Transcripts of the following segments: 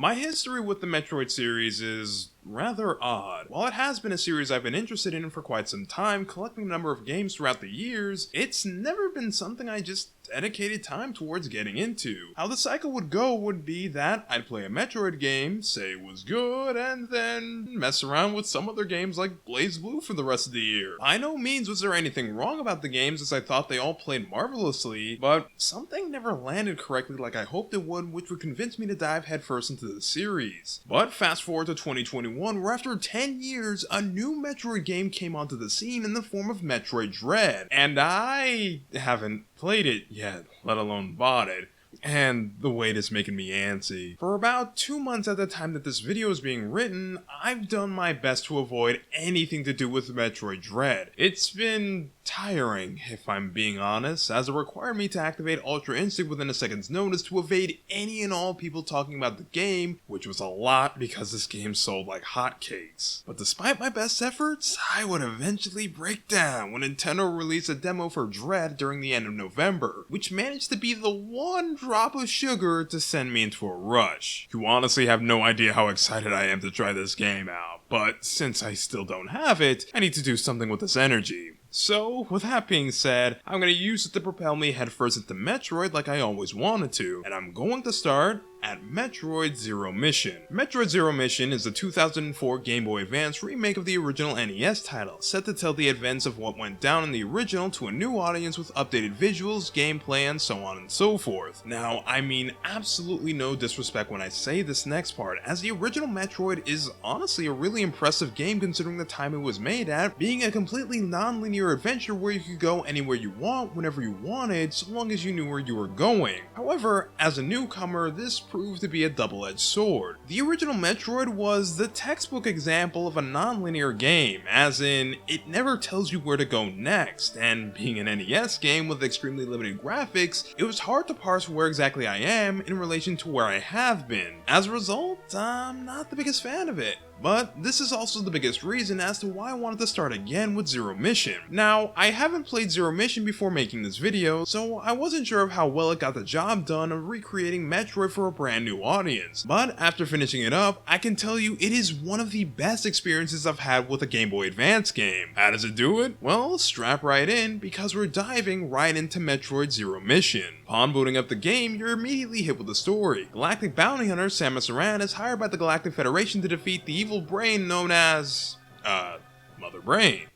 My history with the Metroid series is rather odd. While it has been a series I've been interested in for quite some time, collecting a number of games throughout the years, it's never been something I just dedicated time towards getting into. How the cycle would go would be that I'd play a Metroid game, say it was good, and then mess around with some other games like BlazBlue for the rest of the year. By no means was there anything wrong about the games, as I thought they all played marvelously, but something never landed correctly like I hoped it would, which would convince me to dive headfirst into the series. But fast forward to 2021, where after 10 years, a new Metroid game came onto the scene in the form of Metroid Dread, and I haven't played it yet, let alone bought it. And the wait is making me antsy. For about 2 months at the time that this video is being written, I've done my best to avoid anything to do with Metroid Dread. It's been tiring, if I'm being honest, as it required me to activate Ultra Instinct within a second's notice to evade any and all people talking about the game, which was a lot because this game sold like hotcakes. But despite my best efforts, I would eventually break down when Nintendo released a demo for Dread during the end of November, which managed to be the one drop of sugar to send me into a rush. You honestly have no idea how excited I am to try this game out, but since I still don't have it, I need to do something with this energy. So, with that being said, I'm going to use it to propel me headfirst into Metroid like I always wanted to, and I'm going to start at Metroid Zero Mission. Metroid Zero Mission is a 2004 Game Boy Advance remake of the original NES title, set to tell the events of what went down in the original to a new audience with updated visuals, gameplay, and so on and so forth. Now, I mean absolutely no disrespect when I say this next part, as the original Metroid is honestly a really impressive game considering the time it was made at, being a completely non-linear adventure where you could go anywhere you want, whenever you wanted, so long as you knew where you were going. However, as a newcomer, this proved to be a double-edged sword. The original Metroid was the textbook example of a non-linear game, as in, it never tells you where to go next, and being an NES game with extremely limited graphics, it was hard to parse where exactly I am in relation to where I have been. As a result, I'm not the biggest fan of it. But this is also the biggest reason as to why I wanted to start again with Zero Mission. Now, I haven't played Zero Mission before making this video, so I wasn't sure of how well it got the job done of recreating Metroid for a brand new audience. But after finishing it up, I can tell you it is one of the best experiences I've had with a Game Boy Advance game. How does it do it? Well, strap right in, because we're diving right into Metroid Zero Mission. Upon booting up the game, you're immediately hit with the story. Galactic bounty hunter Samus is hired by the Galactic Federation to defeat the evil brain known as, Mother Brain.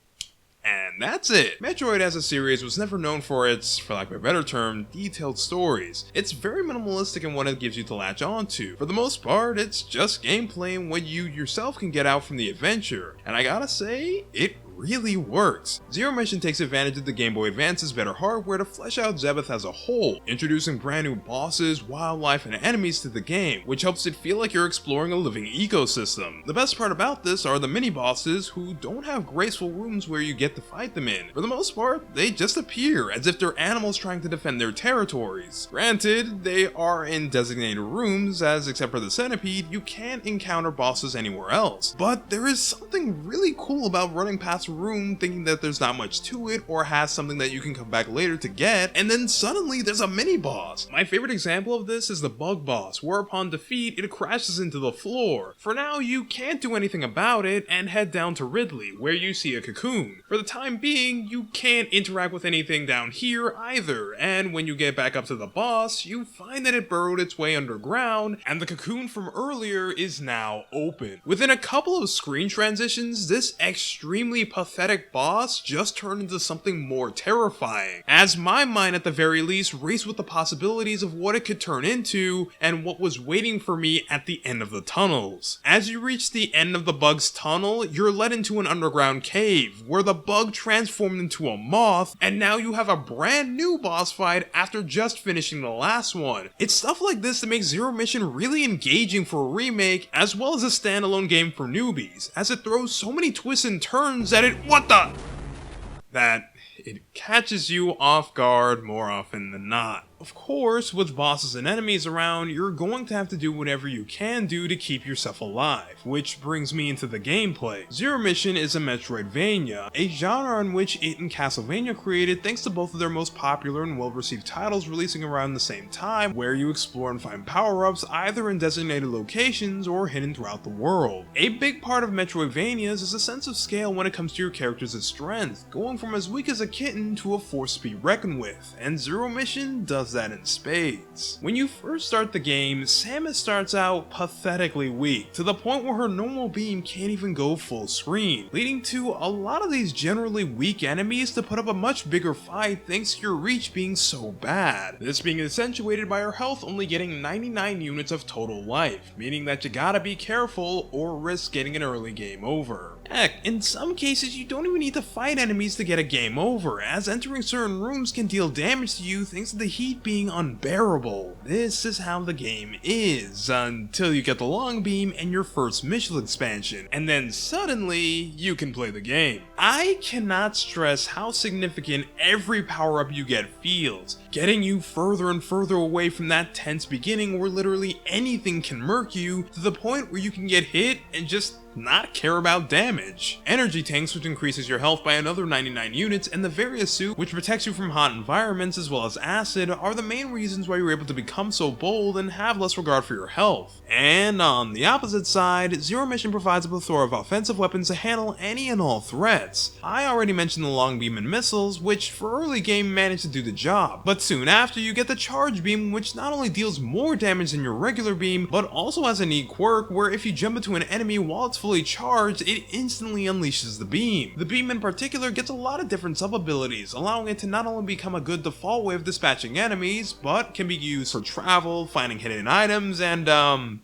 And that's it. Metroid as a series was never known for its, for lack of a better term, detailed stories. It's very minimalistic in what it gives you to latch onto. For the most part, it's just gameplay and what you yourself can get out from the adventure. And I gotta say, it really works. Zero Mission takes advantage of the Game Boy Advance's better hardware to flesh out Zebeth as a whole, introducing brand new bosses, wildlife, and enemies to the game, which helps it feel like you're exploring a living ecosystem. The best part about this are the mini-bosses, who don't have graceful rooms where you get to fight them in. For the most part, they just appear, as if they're animals trying to defend their territories. Granted, they are in designated rooms, as except for the centipede, you can't encounter bosses anywhere else. But there is something really cool about running past a room thinking that there's not much to it or has something that you can come back later to get, and then suddenly there's a mini boss. My favorite example of this is the bug boss, where upon defeat it crashes into the floor. For now you can't do anything about it and head down to Ridley, where you see a cocoon. For the time being, you can't interact with anything down here either, and when you get back up to the boss, you find that it burrowed its way underground, and the cocoon from earlier is now open. Within a couple of screen transitions, this extremely pathetic boss just turned into something more terrifying, as my mind at the very least raced with the possibilities of what it could turn into and what was waiting for me at the end of the tunnels. As you reach the end of the bug's tunnel, you're led into an underground cave where the bug transformed into a moth, and now you have a brand new boss fight after just finishing the last one. It's stuff like this that makes Zero Mission really engaging for a remake as well as a standalone game for newbies, as it throws so many twists and turns that it catches you off guard more often than not. Of course, with bosses and enemies around, you're going to have to do whatever you can do to keep yourself alive, which brings me into the gameplay. Zero Mission is a Metroidvania, a genre in which it and Castlevania created thanks to both of their most popular and well-received titles releasing around the same time, where you explore and find power-ups either in designated locations or hidden throughout the world. A big part of Metroidvanias is a sense of scale when it comes to your character's strength, going from as weak as a kitten to a force to be reckoned with, and Zero Mission does that in spades. When you first start the game, Samus starts out pathetically weak, to the point where her normal beam can't even go full screen, leading to a lot of these generally weak enemies to put up a much bigger fight thanks to your reach being so bad. This being accentuated by her health only getting 99 units of total life, meaning that you gotta be careful or risk getting an early game over. Heck, in some cases you don't even need to fight enemies to get a game over, as entering certain rooms can deal damage to you thanks to the heat being unbearable. This is how the game is, until you get the long beam and your first mission expansion, and then suddenly you can play the game. I cannot stress how significant every power-up you get feels, getting you further and further away from that tense beginning where literally anything can murk you, to the point where you can get hit and just not care about damage. Energy tanks, which increases your health by another 99 units, and the Various suit, which protects you from hot environments as well as acid, are the main reasons why you're able to become so bold and have less regard for your health. And on the opposite side, Zero Mission provides a plethora of offensive weapons to handle any and all threats. I already mentioned the long beam and missiles, which for early game manage to do the job, but soon after you get the charge beam, which not only deals more damage than your regular beam, but also has a neat quirk where if you jump into an enemy while it's fully charged, it instantly unleashes the beam. The beam in particular gets a lot of different sub-abilities, allowing it to not only become a good default way of dispatching enemies, but can be used for travel, finding hidden items, and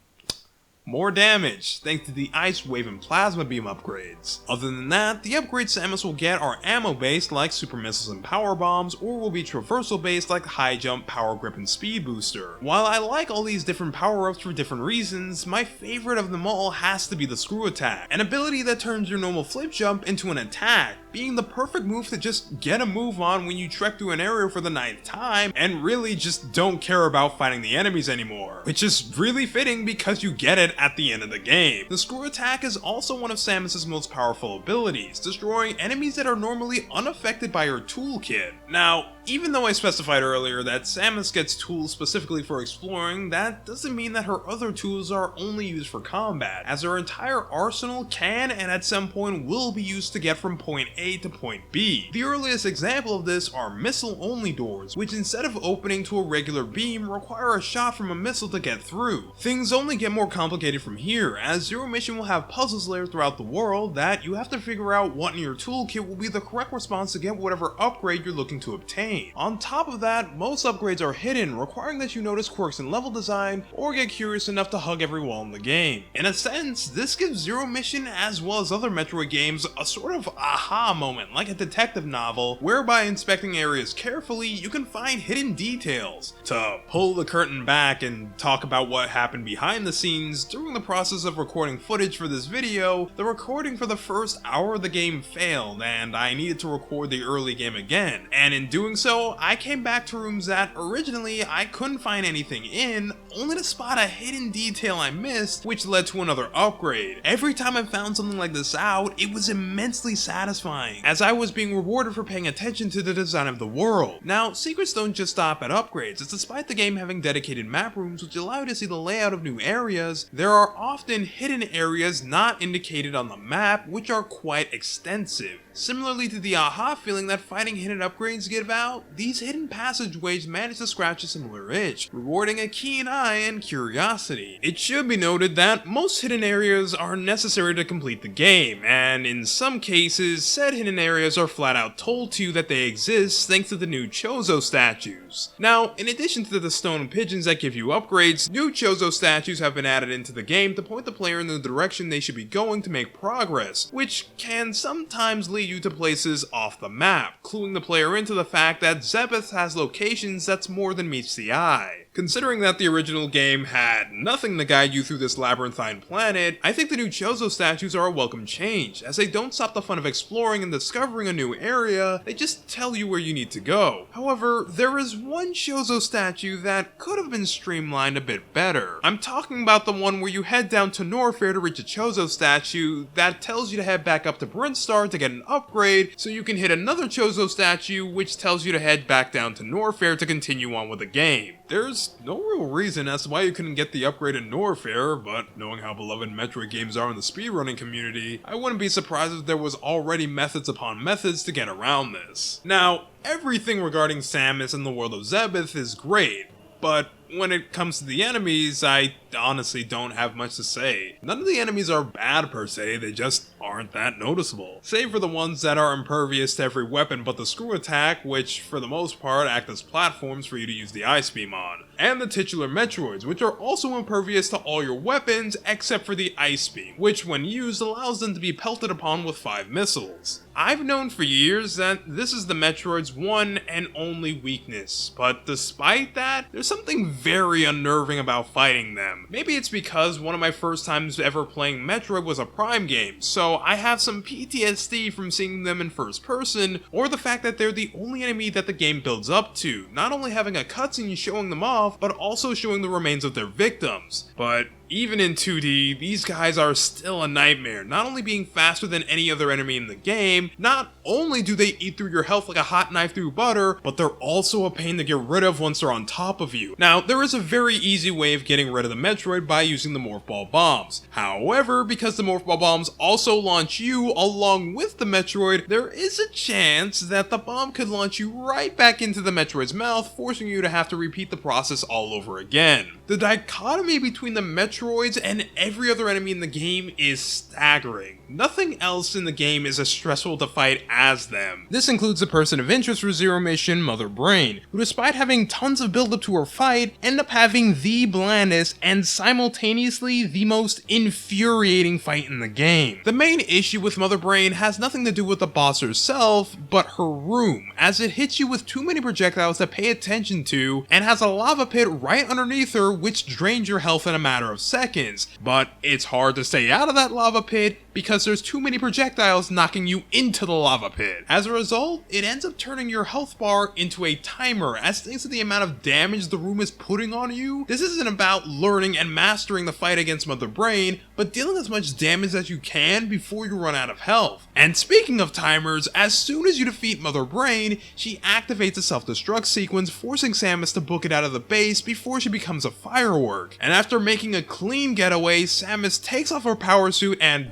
more damage, thanks to the Ice Wave and Plasma Beam upgrades. Other than that, the upgrades Samus will get are ammo-based like Super Missiles and Power Bombs, or will be traversal-based like High Jump, Power Grip, and Speed Booster. While I like all these different power-ups for different reasons, my favorite of them all has to be the Screw Attack, an ability that turns your normal flip jump into an attack, being the perfect move to just get a move on when you trek through an area for the 9th time, and really just don't care about fighting the enemies anymore. Which is really fitting because you get it at the end of the game. The Screw Attack is also one of Samus' most powerful abilities, destroying enemies that are normally unaffected by her toolkit. Now, even though I specified earlier that Samus gets tools specifically for exploring, that doesn't mean that her other tools are only used for combat, as her entire arsenal can and at some point will be used to get from point A to point B. The earliest example of this are missile-only doors, which instead of opening to a regular beam, require a shot from a missile to get through. Things only get more complicated from here, as Zero Mission will have puzzles layered throughout the world that you have to figure out what in your toolkit will be the correct response to get whatever upgrade you're looking to obtain. On top of that, most upgrades are hidden, requiring that you notice quirks in level design or get curious enough to hug every wall in the game. In a sense, this gives Zero Mission, as well as other Metroid games, a sort of aha moment, like a detective novel, whereby inspecting areas carefully, you can find hidden details. To pull the curtain back and talk about what happened behind the scenes, during the process of recording footage for this video, the recording for the first hour of the game failed, and I needed to record the early game again, and in doing so, I came back to rooms that originally I couldn't find anything in, only to spot a hidden detail I missed, which led to another upgrade. Every time I found something like this out, it was immensely satisfying, as I was being rewarded for paying attention to the design of the world. Now, secrets don't just stop at upgrades, as despite the game having dedicated map rooms which allow you to see the layout of new areas, there are often hidden areas not indicated on the map, which are quite extensive. Similarly to the aha feeling that fighting hidden upgrades give out, these hidden passageways manage to scratch a similar itch, rewarding a keen eye and curiosity. It should be noted that most hidden areas are necessary to complete the game, and in some cases, said hidden areas are flat out told to you that they exist thanks to the new Chozo statues. Now, in addition to the stone pigeons that give you upgrades, new Chozo statues have been added into the game to point the player in the direction they should be going to make progress, which can sometimes lead you to places off the map, cluing the player into the fact that Zebeth has locations that's more than meets the eye. Considering that the original game had nothing to guide you through this labyrinthine planet, I think the new Chozo statues are a welcome change, as they don't stop the fun of exploring and discovering a new area, they just tell you where you need to go. However, there is one Chozo statue that could have been streamlined a bit better. I'm talking about the one where you head down to Norfair to reach a Chozo statue that tells you to head back up to Brinstar to get an upgrade so you can hit another Chozo statue which tells you to head back down to Norfair to continue on with the game. There's no real reason as to why you couldn't get the upgrade in Norfair, but knowing how beloved Metroid games are in the speedrunning community, I wouldn't be surprised if there was already methods upon methods to get around this. Now, everything regarding Samus and the world of Zebeth is great, but when it comes to the enemies, I honestly don't have much to say. None of the enemies are bad per se, they just aren't that noticeable. Save for the ones that are impervious to every weapon but the screw attack, which for the most part act as platforms for you to use the ice beam on. And the titular Metroids, which are also impervious to all your weapons except for the ice beam, which when used allows them to be pelted upon with 5 missiles. I've known for years that this is the Metroid's one and only weakness, but despite that, there's something very unnerving about fighting them. Maybe it's because one of my first times ever playing Metroid was a Prime game, so I have some PTSD from seeing them in first person, or the fact that they're the only enemy that the game builds up to, not only having a cutscene showing them off, but also showing the remains of their victims. But even in 2D, these guys are still a nightmare, not only being faster than any other enemy in the game, not only do they eat through your health like a hot knife through butter, but they're also a pain to get rid of once they're on top of you. Now, there is a very easy way of getting rid of the Metroid by using the Morph Ball Bombs. However, because the Morph Ball Bombs also launch you along with the Metroid, there is a chance that the bomb could launch you right back into the Metroid's mouth, forcing you to have to repeat the process all over again. The dichotomy between the Metroids and every other enemy in the game is staggering. Nothing else in the game is as stressful to fight as them. This includes the person of interest for Zero Mission, Mother Brain, who despite having tons of build up to her fight, end up having the blandest and simultaneously the most infuriating fight in the game. The main issue with Mother Brain has nothing to do with the boss herself, but her room, as it hits you with too many projectiles to pay attention to, and has a lava pit right underneath her which drains your health in a matter of seconds. But it's hard to stay out of that lava pit because there's too many projectiles knocking you into the lava pit. As a result, it ends up turning your health bar into a timer, as thanks to the amount of damage the room is putting on you. This isn't about learning and mastering the fight against Mother Brain, but dealing as much damage as you can before you run out of health. And speaking of timers, as soon as you defeat Mother Brain, she activates a self-destruct sequence, forcing Samus to book it out of the base before she becomes a firework. And after making a clean getaway, Samus takes off her power suit and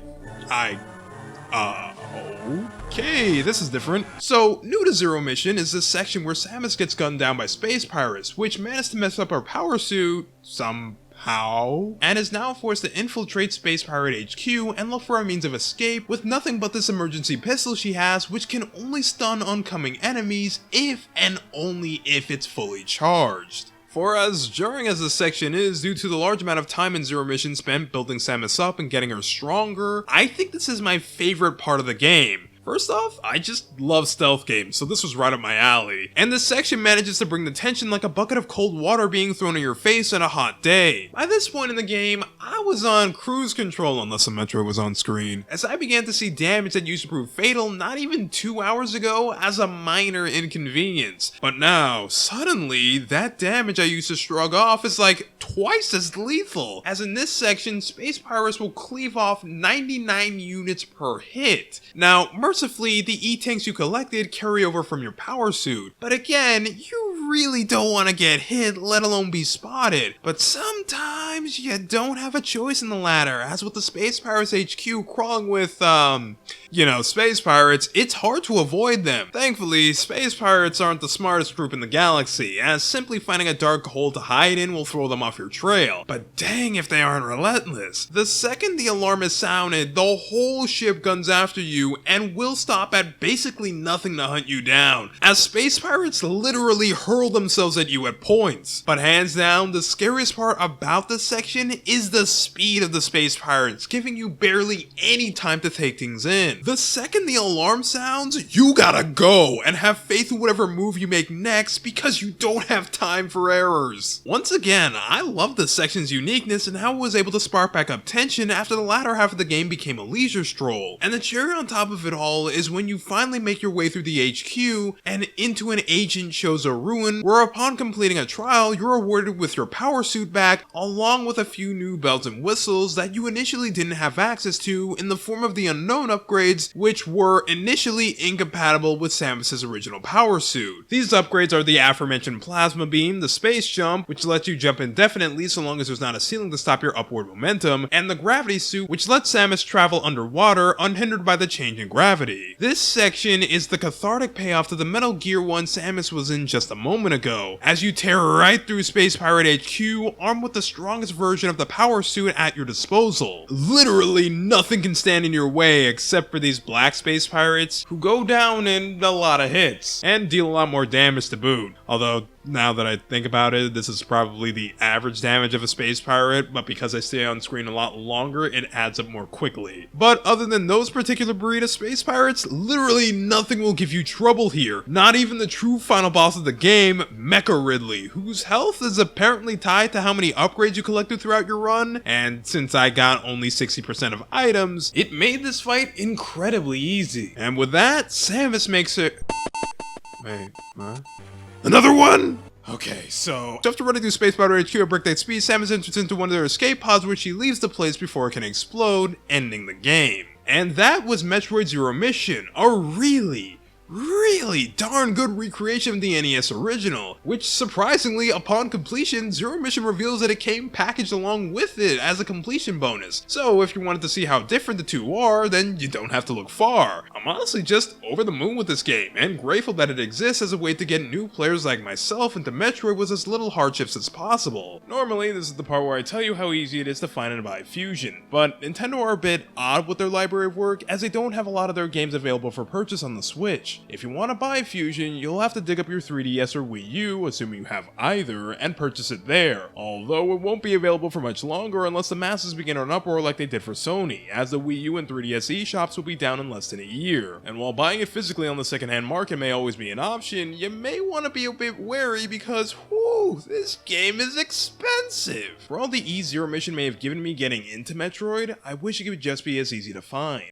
okay, this is different. So, new to Zero Mission is this section where Samus gets gunned down by space pirates, which managed to mess up her power suit somehow, and is now forced to infiltrate Space Pirate HQ and look for a means of escape with nothing but this emergency pistol she has, which can only stun oncoming enemies if and only if it's fully charged. For as jarring as this section is, due to the large amount of time in Zero Mission spent building Samus up and getting her stronger, I think this is my favorite part of the game. First off, I just love stealth games, so this was right up my alley. And this section manages to bring the tension like a bucket of cold water being thrown in your face on a hot day. By this point in the game, I was on cruise control unless a Metroid was on screen, as I began to see damage that used to prove fatal not even 2 hours ago as a minor inconvenience. But now, suddenly, that damage I used to shrug off is like twice as lethal, as in this section, Space Pirates will cleave off 99 units per hit. Now, mercifully, the E-tanks you collected carry over from your power suit, but again, you really don't want to get hit, let alone be spotted. But sometimes you don't have a choice in the latter, as with the Space Pirates HQ crawling with, space pirates, it's hard to avoid them. Thankfully, space pirates aren't the smartest group in the galaxy, as simply finding a dark hole to hide in will throw them off your trail. But dang if they aren't relentless. The second the alarm is sounded, the whole ship guns after you and will stop at basically nothing to hunt you down, as space pirates literally hurl themselves at you at points. But hands down, the scariest part about this section is the speed of the space pirates, giving you barely any time to take things in. The second the alarm sounds, you gotta go and have faith in whatever move you make next because you don't have time for errors. Once again, I love this section's uniqueness and how it was able to spark back up tension after the latter half of the game became a leisure stroll. And the cherry on top of it all is when you finally make your way through the HQ and into an agent shows a ruin where upon completing a trial, you're awarded with your power suit back along with a few new bells and whistles that you initially didn't have access to in the form of the unknown upgrades, which were initially incompatible with Samus's original power suit. These upgrades are the aforementioned plasma beam, the space jump, which lets you jump indefinitely so long as there's not a ceiling to stop your upward momentum, and the gravity suit, which lets Samus travel underwater unhindered by the change in gravity. This section is the cathartic payoff to the Metal Gear 1 Samus was in just a moment ago, as you tear right through Space Pirate HQ armed with the strongest version of the power suit at your disposal. Literally nothing can stand in your way except for these black space pirates who go down in a lot of hits and deal a lot more damage to boot. Although now that I think about it, this is probably the average damage of a space pirate, but because I stay on screen a lot longer, it adds up more quickly. But other than those particular breed of space pirates, literally nothing will give you trouble here. Not even the true final boss of the game, Mecha Ridley, whose health is apparently tied to how many upgrades you collected throughout your run, and since I got only 60% of items, it made this fight incredibly easy. And with that, Samus makes it... Wait, what? Another one? Okay, so after running through Space Pirate HQ at breakneck speed, Samus enters into one of their escape pods where she leaves the place before it can explode, ending the game. And that was Metroid Zero Mission, a really darn good recreation of the NES original, which surprisingly, upon completion, Zero Mission reveals that it came packaged along with it as a completion bonus. So if you wanted to see how different the two are, then you don't have to look far. I'm honestly just over the moon with this game, and grateful that it exists as a way to get new players like myself into Metroid with as little hardships as possible. Normally, this is the part where I tell you how easy it is to find and buy Fusion, but Nintendo are a bit odd with their library of work as they don't have a lot of their games available for purchase on the Switch. If you want to buy Fusion, you'll have to dig up your 3DS or Wii U, assuming you have either, and purchase it there, although it won't be available for much longer unless the masses begin an uproar like they did for Sony, as the Wii U and 3DS eShops will be down in less than a year. And while buying it physically on the secondhand market may always be an option, you may want to be a bit wary because, whoo, this game is expensive! For all the ease Zero Mission may have given me getting into Metroid, I wish it could just be as easy to find.